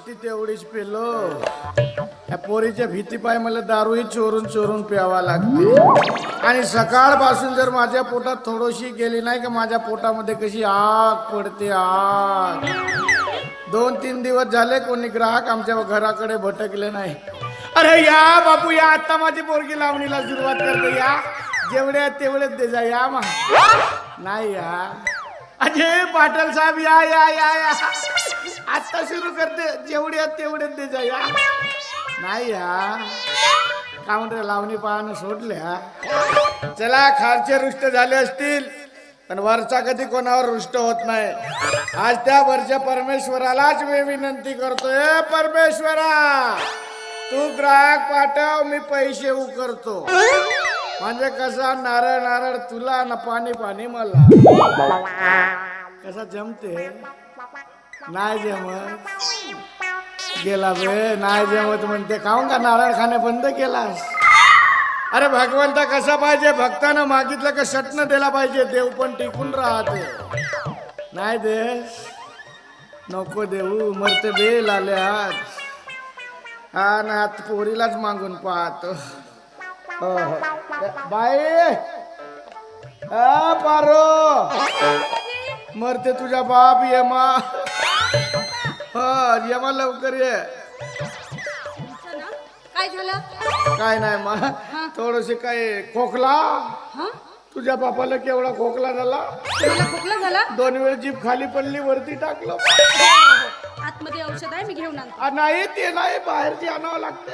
होती तेवढीच पेलो. या पोरीच्या भीतीपाय मला दारूही चोरून चोरून प्यावा लागते. आणि सकाळपासून जर माझ्या पोटात थोडीशी गेली नाही का माझ्या पोटामध्ये कशी आग पडते आग. 2-3 दिवस झाले कोणी ग्राहक आमच्या घराकडे भटकले नाही. अरे या बापू या, आता माझी पोरगी लावणीला सुरुवात करते या. जेवढे तेवढेच दे जा या मा. नाही या अजय पाटील साहेब या या या या आता सुरू करते. जेवढे तेवढेच दे जा या. नाही या काउंटर लावणी पाहणं सोडल्या. चला खालचे रुष्ट झाले असतील पण वरचा कधी कोणावर रुष्ट होत नाही. आज त्या वरच्या परमेश्वरालाच मी विनंती करतोय. परमेश्वरा तू ग्राहक पाठव, मी पैसे उकरतो. म्हणजे कसा नारळ नारळ तुला ना पाणी पाणी मला. कसा जमते नाही जमत. गेला बे नाही जमत म्हणते. खाऊन का नारळ खाणे बंद केलास. अरे भगवंता कसा पाहिजे, भक्तानं मागितलं का सटन दिला पाहिजे. देव पण टिकून राहते. नाही देश नको देऊ मरते बेल आले आज. हा ना आता पोरीलाच मागून पाहतो. बाई पारो मरते तुझा बाप यमा. यमा लवकर ये. काय झालं? काय नाही मा थोडस काय खोकला. तुझ्या बापाला केवढा खोकला झाला. खोकला झाला. 2 वेळ जीभ खाली पडली वरती टाकलं. आतमध्ये औषध आहे मी घेऊन आणतो. नाही ते नाही बाहेरची आणावं लागते.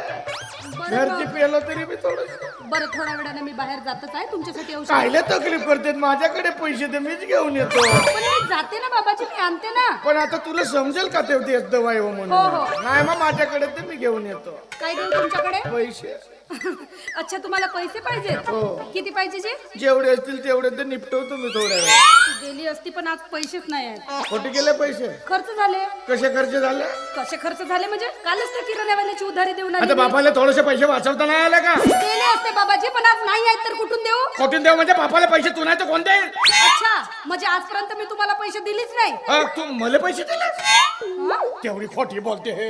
घरची पेलो तरी मी थोडस. बरं थोड्या वेळाने मी बाहेर जातच आहे तुमच्यासाठी औषध. कायले तकलीफ करते. माझ्याकडे पैसे दे मीच घेऊन येतो. पण मी जाते ना बाबाजी मी आणते ना. पण आता तुला समजेल का ते दवाई हो म्हणून. नाही मग माझ्याकडे ते मी घेऊन येतो. काय देऊ तुमच्याकडे? पैसे. अच्छा तुम्हाला पैसे पाहिजे. किती पाहिजे जे? जेवढे असतील तेवढे ते निपटवतो मी थोड्या वेळ. गेली असती पण आज पैसेच नाही आहेत. कुठे गेले पैसे? खर्च झाले. कसे खर्च झाले? कसे खर्च झाले म्हणजे कालच त्या किराण्यावाल्याची उधारी देऊन आली. आता बापाला थोडेसे पैसे वाचवता नाही आले का? दिले असते बाबाजी पण आज नाही आहेत तर कुठून देऊ? कुठून देऊ म्हणजे बापाला पैसे तू नाही तर कोण देईल? अच्छा म्हणजे आजपर्यंत मी तुम्हाला पैसे दिलेच नाही. तू मला पैसे दिले? तेवढी खोटी बोलते हे.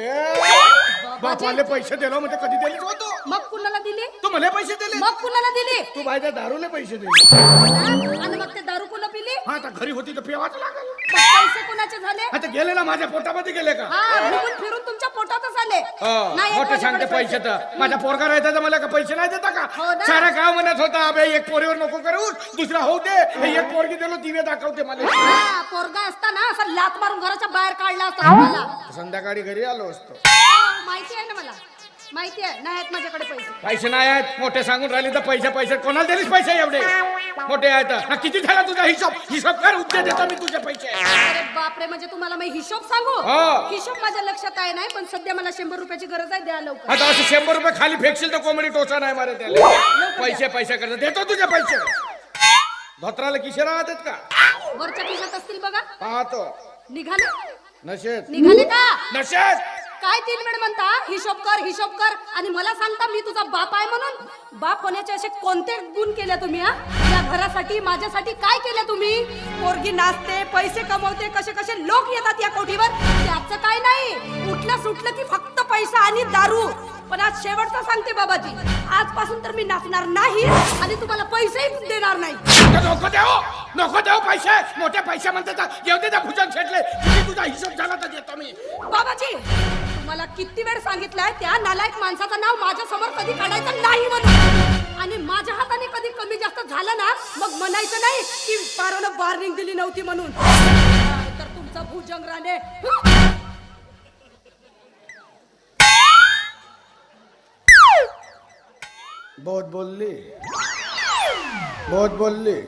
बापाला पैसे दिलो म्हणजे कधी दिलेच होतो. मग कुणाला दिले? तू मला पैसे दिले? मग कुणाला दिले? तू बायच्या दारूला पैसे दिले. आणि मग ते दारू कुणा पिली? हा आता घरी होती तर पेवाच लागल. पैसे कुणाचे झाले? आता गेले ना माझ्या पोटामध्ये गेले का? घुमून फिरून तुमच्या पोटातच आले. मोठे सांगते पैसे तर माझा पोरगा राहता तर मला का पैसे नाही देता का? सारा गाव म्हणत होता अबे एक पोरीवर नको करू दुसरा होऊ दे. एक पोरगी दिलो दिवे दाखवते मला. पोरगा असताना असं लात मारून घराच्या बाहेर काढला असता मला. संध्याकाळी घरी आलो असतो. माहिती आहे ना मला माहिती आहे. नाही आहेत माझ्याकडे पैसे. पैसे नाही आहेत. मोठे सांगून राहिले तर पैसे कोणाला दिलेस पैसे एवढे मोठे आहेत. किती झाला तुझा हिशोब कर. उद्या देतो मी तुझे पैसे. अरे बापरे म्हणजे तुम्हाला मी हिशोब सांगू? हिशोब माझ्या लक्षात आहे नाही पण सध्या मला 100 रुपयाची गरज आहे. द्या लवकर. आता असं 100 रुपये खाली फेकशील तर कोंबडी टोचा नाही मारे त्याला. पैसे करत देतो तुझे पैसे. धोत्राला किशे राहतात का? वरच्या खिशात असतील बघा. पाहतो. निघाले नशेत का? नशेत काय 3 वेळ म्हणता हिशोब कर आणि मला सांगता मी तुझा बाप आहे म्हणून? बाप होण्याचे असे कोणते गुण केले तुम्ही? या घरासाठी माझ्यासाठी काय केले तुम्ही? पोरगी नाचते पैसे कमवते कसे कसे लोक येतात या कोठीवर. त्याचं काय नाही. उठलं सुटलं की फक्त पैसा आणि दारू. पण आज शेवटचं सांगते बाबाजी आजपासून तर मी नाचणार नाही आणि तुम्हाला पैसेही देणार नाही. नको देऊ पैसे. मोठे पैसे म्हणतात येऊ दे त्या भुजंग शेटले. तुझा हिशोब झाला तर देतो मी. बाबाजी तुम्हाला किती वेळ सांगितलंय त्या नालायक माणसाचं नाव माझ्या समोर कधी काढायचं नाही म्हणून. आणि माझ्या हाताने कधी कमी जास्त झालं ना मग म्हणायचं नाही की पारोनं वॉर्निंग दिली नव्हती म्हणून. तर तुमचा भुजंग राणे बहुत बोलली.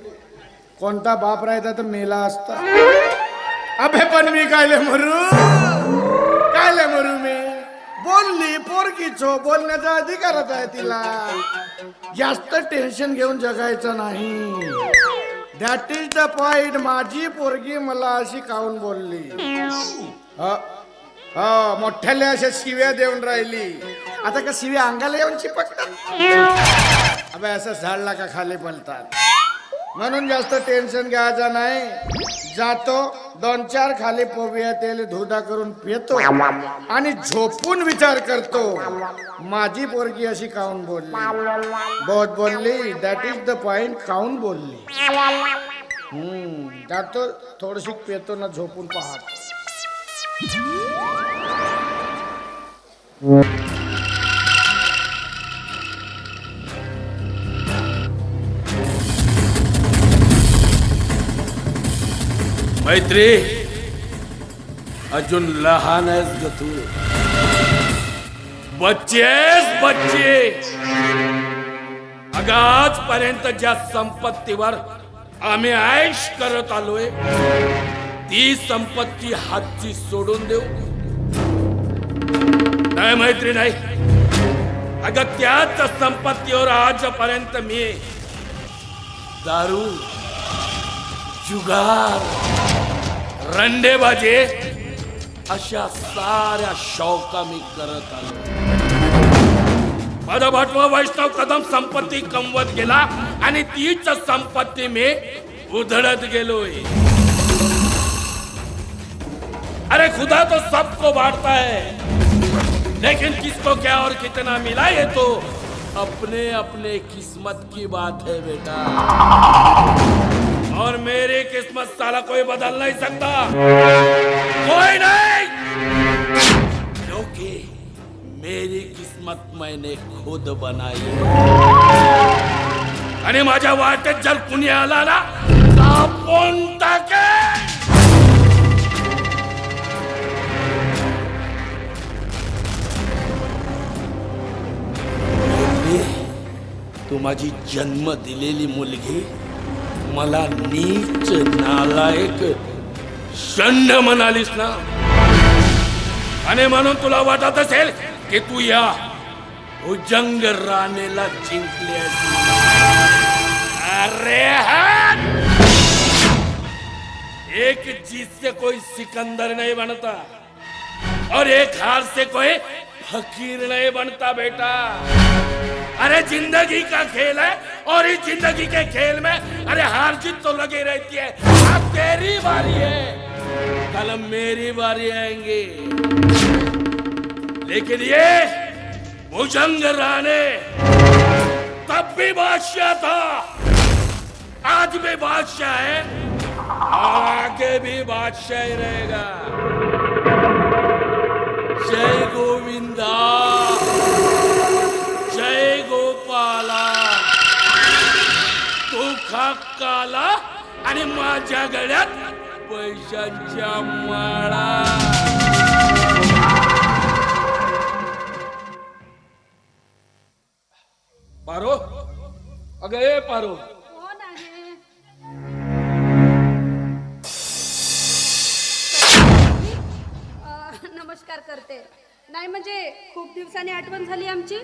कोणता बाप राहायचा तर मेला असता. अबे पण मी कायले मरू मी. बोलली पोरकीचो बोलण्याचा अधिकारच आहे तिला. जास्त टेन्शन घेऊन जगायचं नाही. That is the point. माझी पोरगी मला अशी काऊन बोलली. मोठ्याला अशा शिव्या देऊन राहिली. आता का शिव्या अंगाला येऊन चिपकतात? अबे असं झाडला का खाली पलतात. म्हणून जास्त टेन्शन घ्यायचं नाही. जातो 2-4 खाली पोबिया तेल धुदा करून पितो आणि झोपून विचार करतो माझी पोरगी अशी काऊन बोलली. बहुत बोलली, दॅट इज द पॉइंट. काऊन बोलली. जातो थोडीशी पेतो ना झोपून पाहतो. मैत्री, अजून लहान आहेस ग तू. बच्चे अगं आजपर्यंत ज्या संपत्तीवर आम्ही ऐश करत आलोय ती संपत्ती हातची सोडून देऊ? नाही मैत्री, नाही. अगं त्याच संपत्तीवर आजपर्यंत मी दारू, जुगार, रंडेबाजे अशा साऱ्या शौका मी करत आलो. माझा भाटवा वैष्णव कदम संपत्ती कमवत गेला आणि तीच संपत्ती मी उधळत गेलोय. अरे खुदा तो सबको बांटता है, लेकिन किसको क्या और कितना मिला ये तो अपने अपने किस्मत की बात है बेटा. और मेरी किस्मत साला कोई बदल नहीं सकता, कोई नहीं, क्योंकि मेरी किस्मत मैंने खुद बनाई. आणि माझ्या वाटेत जर कुणी आला ना कापून टाकेन. तू माझी जन्म दिलेली मुलगी मला नीच, नालायक, शंड म्हणालीस ना. आणि म्हणून तुला वाटत असेल की तू या भुजंग राणेला जिंकलेस. अरे हट! एक जीत से कोई सिकंदर नहीं बनता और एक हार से कोई फकीर नहीं बनता बेटा. अरे जिंदगी का खेल है और इस जिंदगी के खेल में अरे हार जीत तो लगी रहती है. अब तेरी बारी है, कल मेरी बारी आएंगी. लेकिन ये भुजंग राणे तब भी बादशाह था, आज भी बादशाह है, आगे भी बादशाह ही रहेगा. जय गोविंदा, जय गोपाला. तू खा काला आणि माझ्या गळ्यात पैशांच्या माळा. पारो, अगं ए पारो, कोण आहे? नमस्कार करते. नाही म्हणजे खूप दिवसांनी आठवण झाली आमची.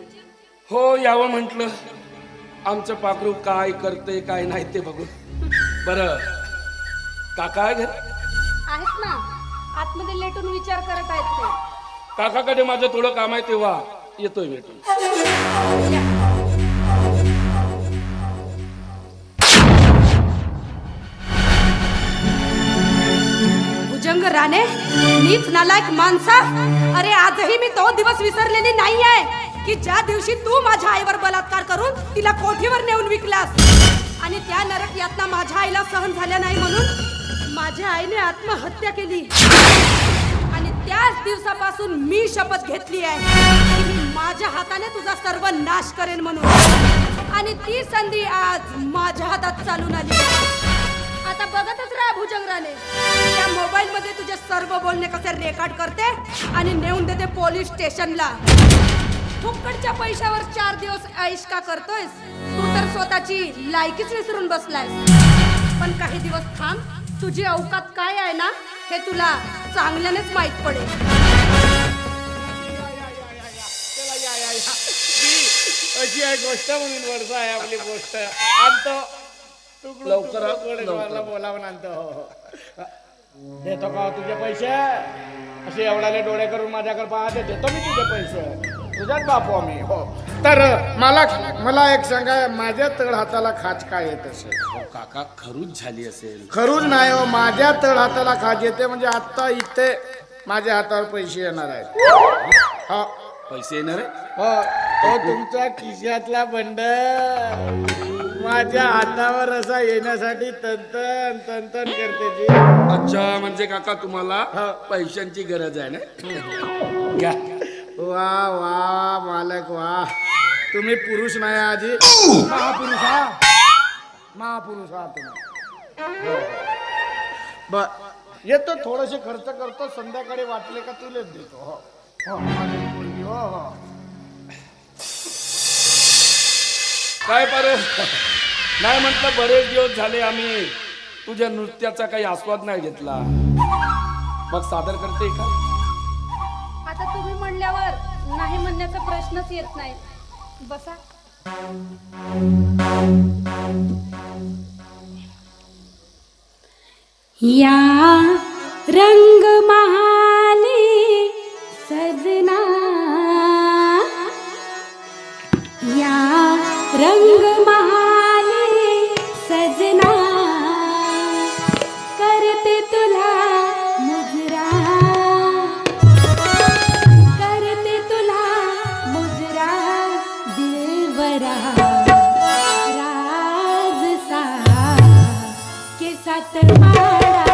हो यावं म्हटलं. आमचं पाखरू काय करते काय नाही ते बघू. बरं काका आहे घर? आहेत ना, आतमध्ये लेटून विचार करत आहेत ते. काकाकडे माझं थोडं काम आहे तेव्हा येतोय भेटून. या. भुजंग राणे, नीच नालायक माणसा. अरे आजही मी तो दिवस विसरलेली नाही आहे की ज्या दिवशी तू माझ्या आईवर बलात्कार करून तिला कोठीवर नेऊन विकलास. आणि त्या नरक यातना माझ्या आईला सहन झाल्या नाही म्हणून माझ्या आईने आत्महत्या केली. आणि त्याच दिवसापासून मी शपथ घेतली आहे की मी माझ्या हाताने तुझा सर्व नाश करेन म्हणून. आणि ती संधी आज माझ्या हातात चालून आली. आता बघतच राहा भुजंग राणे, त्या मोबाईल मध्ये तुझे सर्व बोलणे कसे रेकॉर्ड करते आणि नेऊन देते पोलीस स्टेशनला. फुकटच्या पैशावर 4 दिवस ऐश का करतोयस तू? तर स्वतःची लायकीच विसरून बसलायस. पण काही दिवस थांब, तुझी अवकात काय आहे ना हे तुला चांगल्यानेच माहित पडेल. अशी आहे गोष्ट म्हणून वर्ष आहे आपली गोष्ट. आणतो लवकर बोलावून आणतो. देतो का तुझे पैसे? असे एवढाले डोळे करून माझ्याकडे पाहते. देतो मी तुझे पैसे. तुझ्याच बापू आम्ही हो. तर मला एक सांगा, माझ्या तळ हाताला खाज काय येत असेल? हो काका खरूच झाली असेल. खरूच नाही हो, माझ्या तळ हाताला खाज येते. म्हणजे आता इथे माझ्या हातावर पैसे येणार आहेत. हो पैसे येणार आहे? हो, तो तुमच्या खिशातला बंडल माझ्या हातावर असा येण्यासाठी तंतन तंतन करते जी. अच्छा, म्हणजे काका तुम्हाला हो. पैशांची गरज आहे ना? घ्या. वा वा मालक वा, तुम्ही पुरुष नाही आजी, महापुरुष आहात. महापुरुष आहात तुम्ही. बर, येतो थोडेसे खर्च करतो, संध्याकाळी वाटले का तुलेच देतो. हो हो माझी मुलगी, हो हो. काय पारो, नाही म्हटलं बरेच दिवस झाले आम्ही तुझ्या नृत्याचा काही आस्वाद नाही घेतला. मग सादर करते का? आता तुम्ही म्हणल्यावर नाही म्हणण्याचा प्रश्नच येत नाही. बसा. या रंग महाले सजना, या रंग महाले सजना, करते तुला मुजरा, करते तुला मुजरा दिलवरा, राज सा के साथ मारा,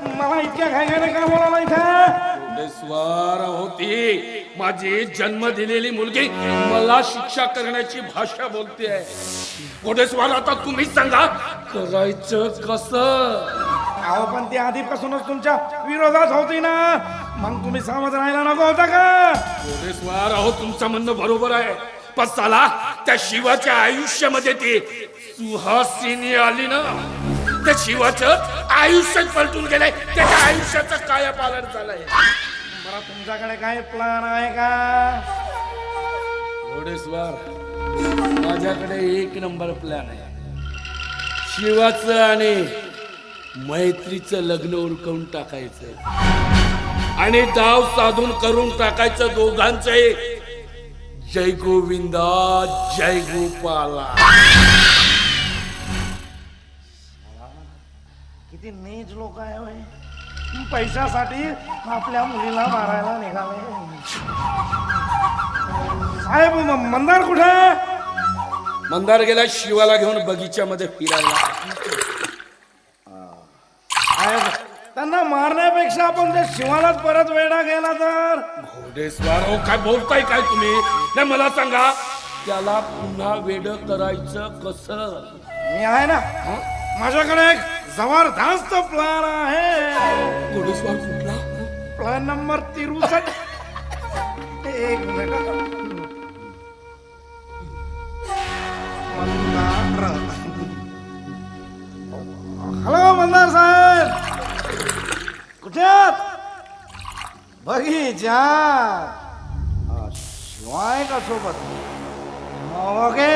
मला इतक्या घाईघाईने का बोलावला इथं? घोडेस्वार होती माझी जन्म दिलेली मुलगी मला शिक्षा करण्याची भाषा बोलते. घोडेस्वार आता तुम्हीच सांगा करायचं कसं? अहो पण ती आधीपासूनच तुमच्या विरोधात होती ना, मग तुम्ही सावध राहायला नको होता का? घोडेस्वार अहो तुमचं म्हणणं बरोबर आहे, पण चला त्या शिवाच्या आयुष्यामध्ये ती सुहासिनी आली ना, त्या शिवाचं आयुष्यात पलटून गेलंय, त्याच्या आयुष्याचं कायापालट झालंय. बरं तुमच्याकडे काय प्लॅन आहे का? घोडेस्वार माझ्याकडे एक नंबर प्लॅन आहे. शिवाचं आणि मैत्रीचं लग्न उरकवून टाकायचं आणि डाव साधून करून टाकायचं दोघांचे. जय गोविंदा जय गोपाला. किती नीच लोक आहे होय. पैशासाठी आपल्या मुलीला मारायला निघाले. साहेब मंदार कुठे? मंदार गेला शिवाला घेऊन बगीच्यामध्ये फिरायला. साहेब त्यांना मारण्यापेक्षा आपण त्या शिवालाच परत वेडा गेला तर. घोडेस्वार हो काय बोलताय काय तुम्ही? नाही मला सांगा त्याला पुन्हा वेड करायचं कसं? मी आहे ना, माझ्याकडे एक जबरदस्त प्लॅन आहे. घोडेस्वार कुठला? Plan number 63. एक मिनिट. हॅलो मंदार साहेब, कुठे आहात? बगीचा शिवाय का सोबत? ओके,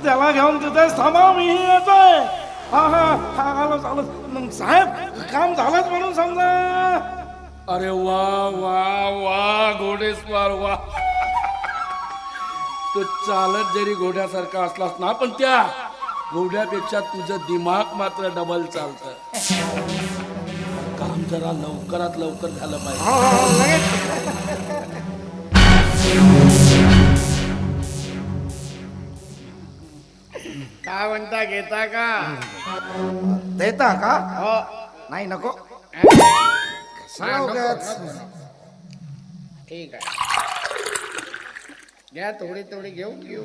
त्याला घेऊन तिथेच थांबा, मी येतोय. हा हा हा आलो चालू. मग साहेब काम झालंच म्हणून समजा. अरे वा वा वा घोडेस्वार वा. तो चालत जरी घोड्यासारखा असलास ना, पण त्या घोड्यापेक्षा तुझं दिमाग मात्र डबल चालतं. काम जरा लवकरात लवकर झालं पाहिजे. काय म्हणता, घेता का? देता का? हो. नाही नको. हा, नको. ठीक आहे, घ्या थोडी थोडी घेऊ घेऊ.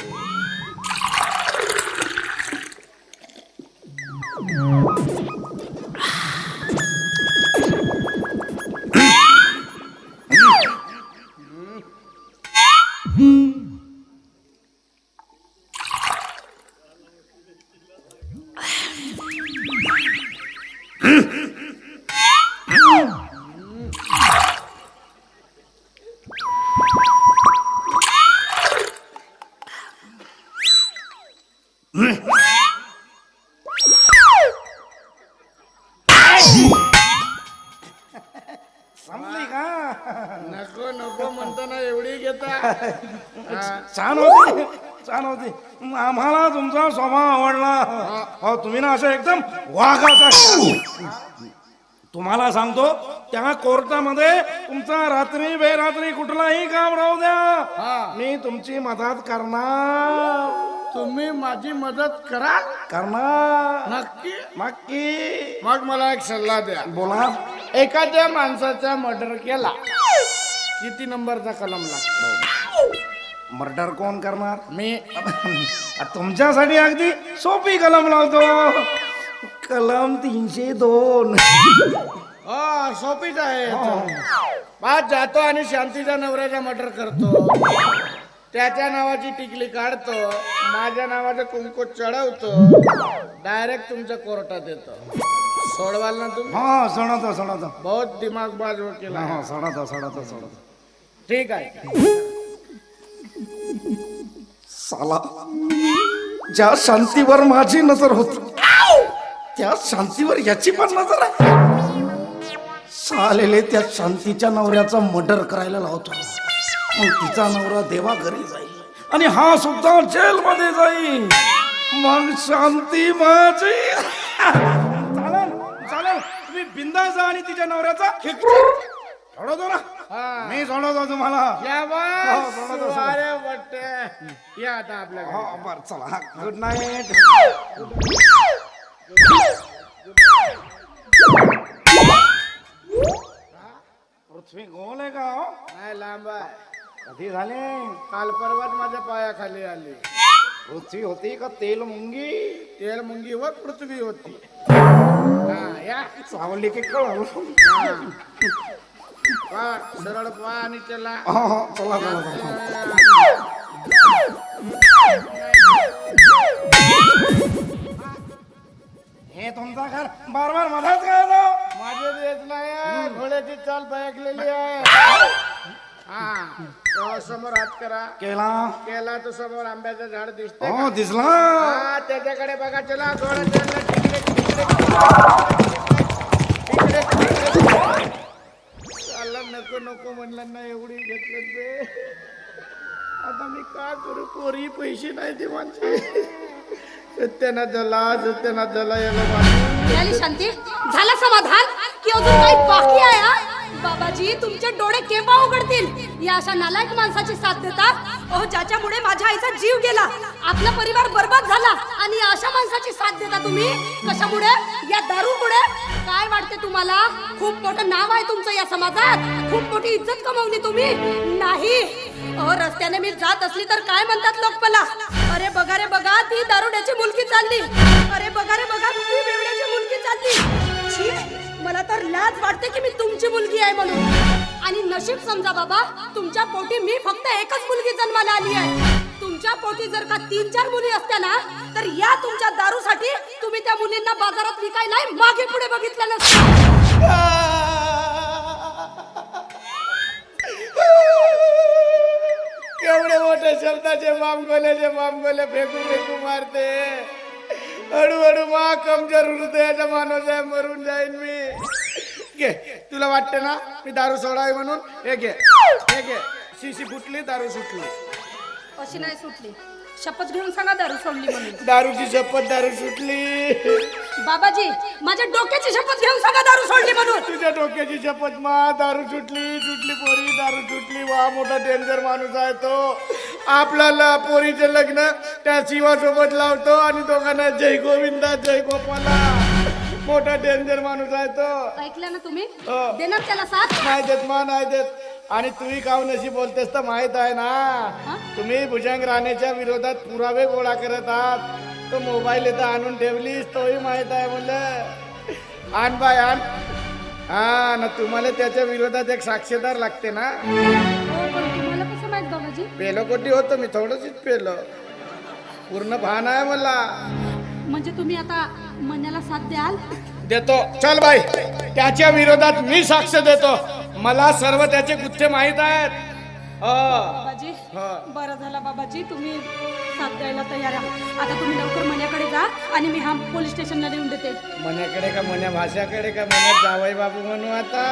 संपली का? नको नको म्हणताना एवढी घेता? छान होती, छान होती. आम्हाला तुमचा स्वभाव आवडला. हो तुम्ही ना असं एकदम वाघाचा. तुम्हाला सांगतो त्या कोर्टामध्ये तुमचा रात्री बेरात्री कुठलाही काम राहू द्या, मी तुमची मदत करणार. तुम्ही माझी मदत कराल? करणार नक्की? नक्की. मग मला एक सल्ला द्या. बोला. एखाद्या माणसाचा मर्डर केला किती नंबरचा कलम लागतो? मर्डर कोण करणार? मी. तुमच्यासाठी अगदी सोपी कलम लावतो. कलम 302. हो सोपीच आहे. पाच जातो आणि शांतीच्या नवऱ्याचा मर्डर करतो, त्याच्या नावाची टिकली काढतो, माझ्या नावाचं कुंकू चढवतो, डायरेक्ट तुमच्या कोर्टात येतो. सोडवाल ना तुम्ही? हा सोडतो सोडतो. बहुत दिमागबाज वकील आहे. हा सोडतो सोडतो सोडतो. ठीक आहे. साला ज्या शांतीवर माझी नजर होती त्या शांतीवर याची पण नजर आहे. सालेले त्या शांतीच्या नवऱ्याचा मर्डर करायला लावतो, मग तिचा नवरा देवा घरी जाईल आणि हा सुद्धा जेल मध्ये जाईल. मग शांती माझी. चालेल चालेल, तुम्ही बिंदास जा आणि तिच्या नवऱ्याचा सोडवतो ना. मी सोडवतो तुम्हाला. या हो, सोडवतो, बस. सोडवतो. अरे बट्टे, या आता आपल्याकडे. हो बरं चला, गुड नाईट. पृथ्वी गोल आहे का हो? नाही लांब आहे. कधी झाले? काल परवाच माझ्या पायाखाली आली. पृथ्वी होती का तेल मुंगी? तेल मुंगीवर पृथ्वी होती. हा, या सावली की कळ. पा सरळ पा आणि त्याला चला चला चला. हे तुमचं घर बार मधाच काय माझे देत नाही. घोड्याची चाल बॅकलेली आहे. हा तो समोर हात करा. केला? केला तो समोर आंब्याचं झाड दिसते. हो दिसला. हा त्याच्याकडे बघा. चला घोडा चालला. चालला. नको नको म्हणलं ना. एवढी घेतलं ते. आता मी काय करू? पोरी पैसे नाही ते माझे. सत्यानाथ झाला याला मिळाली शांती. झालं समाधान की अजून काही बाकी आहे? हा? बाबाजी तुमचे डोळे केव्हा उघडतील? या अशा नालायक माणसाची साथ देता अहो ज्याच्यामुळे माझ्या आईचा जीव गेला, आपला परिवार बर्बाद झाला, आणि या अशा माणसाची साथ देता तुम्ही कशामुळे? या दारूमुळे. काय वाटते तुम्हाला? खूप मोठं नाव आहे तुमचं या समाजात, खूप मोठी इज्जत कमावली तुम्ही. नाही अहो रस्त्याने मी जात असली तर काय म्हणतात लोक मला? अरे बघा रे बघा ती दारुड्याची मुलगी चालली. अरे बघा रे बघा ती बेवड्याची मुलगी चालली. छी, मला तर लाज वाटते की मी तुमची मुलगी आहे म्हणून. आणि नशीब समजा बाबा तुमच्या पोटी मी फक्त एकच मुलगी जन्माला आली आहे. तुमच्या पोटी जर का 3-4 मुली असत्या ना तर या तुमच्या दारूसाठी तुम्ही त्या मुलींना बाजारात विकायला मागे पुढे बघितलं नसतं. केवढे मोठे शब्दाचे बामगोले फेकू मारते. हळूहळू मा कमजोर हृदयाचा माणूस आहे. मरून जाईन मी. घे तुला वाटते ना मी दारू सोडावी म्हणून? हे घे हे घे. शिशी फुटली दारू सुटली. अशी नाही सुटली. शपथ घेऊन सांगा दारू सोडली म्हणून. दारूची शपथ दारू सुटली. बाबाजी माझ्या डोक्याची शपथ घेऊन सांगा दारू सोडली म्हणून. तुझ्या डोक्याची शपथ मा. दारू सुटली पोरी दारू सुटली. वा मोठा डेंजर माणूस आहे तो. आपल्याला पोरीचे लग्न त्या शिवासोबत लावतो आणि दोघांना जय गोविंदा जय गोपाला. मोठा डेंजर माणूस आहे तो. ऐकलं ना तुम्ही? हो. देणार त्याला साथ? नाही देत मा नाही देत. आणि तुम्ही काहून अशी बोलतेस तर माहित आहे ना तुम्ही भुजंग राणेच्या विरोधात पुरावे गोळा करत आहात. तो मोबाईल इथं आणून ठेवलीस तोही माहित आहे म्हणलं. आण बाय आण. हा ना तुम्हाला त्याच्या विरोधात एक साक्षीदार लागते ना. हो, पण तुम्हाला कसं माहित बाबाजी? पेलो कोटी होतो मी थोडंच पेलो. पूर्ण भान आहे मला. म्हणजे तुम्ही आता मनाला साथ द्याल? देतो. चल बाई त्याच्या विरोधात मी साक्ष देतो. मला सर्व त्याचे गुत्थे माहित आहेत. बाबाजी हा. बरं झालं बाबाजी तुम्ही साथ द्यायला तयार आहात. आता तुम्ही लवकर मन्याकडे जा आणि मी हा पोलीस स्टेशनला नेऊन देते. मन्याकडे का मन्या भाषाकडे का मन्यात जावई बाबू म्हणू आता?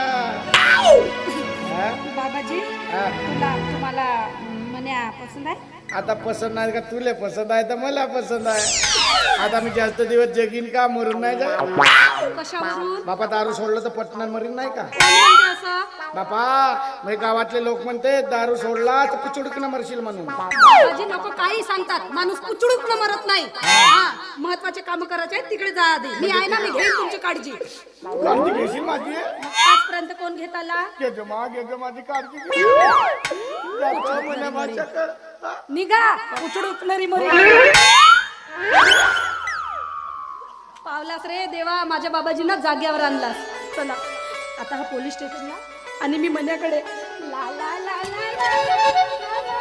हा? बाबाजी हा. तुम्हाला मन्या पसंत आहे? आता पसंत नाही का? तुले पसंत आहे तर मला पसंत आहे. आता मी जास्त दिवस जगीन का? मरून नाही जा. कशावरून? बापा दारू सोडलं तर पटणार मरीन नाही का? कोण म्हणते असं? बापा म्हणजे गावातले लोक म्हणते दारू सोडला तर कुचुडकन मरशील म्हणून. बाबाजी नको काही सांगतात. माणूस कुचडूक न मरत नाही. हा महत्वाचे काम करायचे आहेत तिकडे जा आधी. मी आहे ना, मी घेईन तुमची काळजी. तू काळजी घेशील माझी? आजपर्यंत कोण घेत आला? घेतो माझी काळजी घे. जातो मन्या भाषाकडे. निघा कुचडूक नरी मरी. पावलास रे देवा, माझ्या बाबाजींना जाग्यावर आणलास. चला आता हा पोलीस स्टेशनला आणि मी मन्याकडे. ला ला ला ला ला.